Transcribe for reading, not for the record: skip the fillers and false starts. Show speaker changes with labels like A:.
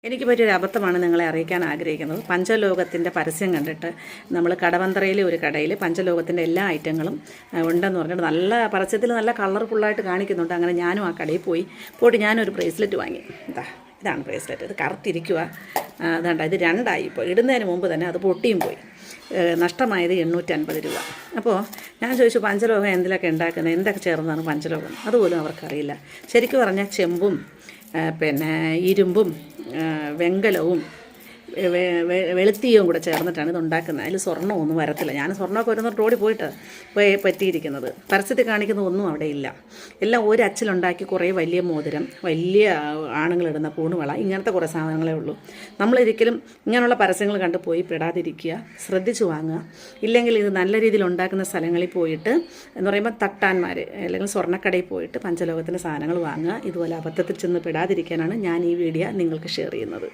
A: എനിക്ക് പറ്റിയൊരു അബദ്ധമാണ് നിങ്ങളെ അറിയിക്കാൻ ആഗ്രഹിക്കുന്നത്. പഞ്ചലോകത്തിൻ്റെ പരസ്യം കണ്ടിട്ട് നമ്മൾ കടവന്ത്രയിലെ ഒരു കടയിൽ പഞ്ചലോകത്തിൻ്റെ എല്ലാ ഐറ്റങ്ങളും ഉണ്ടെന്ന് പറഞ്ഞിട്ട് നല്ല പരസ്യത്തിൽ നല്ല കളർഫുള്ളായിട്ട് കാണിക്കുന്നുണ്ട്. അങ്ങനെ ഞാനും ആ കടയിൽ പോയിട്ട് ഞാനൊരു ബ്രേസ്ലെറ്റ് വാങ്ങി. ഇതാണ് ബ്രേസ്ലെറ്റ്. ഇത് കറുത്തിരിക്കുക. അതുകൊണ്ട് ഇത് രണ്ടായി. ഇപ്പോൾ ഇടുന്നതിന് മുമ്പ് തന്നെ അത് പൊട്ടിയും പോയി. നഷ്ടമായത് 850 രൂപ. അപ്പോൾ ഞാൻ ചോദിച്ചു, പഞ്ചലോകം എന്തിലൊക്കെ ഉണ്ടാക്കുന്നത്, എന്തൊക്കെ ചേർന്നതാണ് പഞ്ചലോകം? അതുപോലും അവർക്കറിയില്ല. ശരിക്കും പറഞ്ഞാൽ ചെമ്പും ഇരുമ്പും വെങ്കലവും വെളുത്തിയും കൂടെ ചേർന്നിട്ടാണ് ഇത് ഉണ്ടാക്കുന്നത്. അതിൽ സ്വർണ്ണമൊന്നും വരത്തില്ല. ഞാൻ സ്വർണ്ണമൊക്കെ വരുന്ന റോഡിൽ പറ്റിയിരിക്കുന്നത്. പരസ്യത്തിൽ കാണിക്കുന്ന ഒന്നും അവിടെ ഇല്ല. എല്ലാം ഒരു അച്ചിലുണ്ടാക്കി കുറേ വലിയ മോതിരം, വലിയ ആണുങ്ങളിടുന്ന പൂണുവള, ഇങ്ങനത്തെ കുറേ സാധനങ്ങളേ ഉള്ളൂ. നമ്മളൊരിക്കലും ഇങ്ങനെയുള്ള പരസ്യങ്ങൾ കണ്ട് പോയി പെടാതിരിക്കുക, ശ്രദ്ധിച്ചു വാങ്ങുക. ഇല്ലെങ്കിൽ ഇത് നല്ല രീതിയിൽ ഉണ്ടാക്കുന്ന സ്ഥലങ്ങളിൽ പോയിട്ട് എന്ന് പറയുമ്പോൾ തട്ടാന്മാർ അല്ലെങ്കിൽ സ്വർണ്ണക്കടയിൽ പോയിട്ട് പഞ്ചലോകത്തിൻ്റെ സാധനങ്ങൾ വാങ്ങുക. ഇതുപോലെ അബദ്ധത്തിൽ ചെന്ന് പെടാതിരിക്കാനാണ് ഞാൻ ഈ വീഡിയോ നിങ്ങൾക്ക് ഷെയർ ചെയ്യുന്നത്.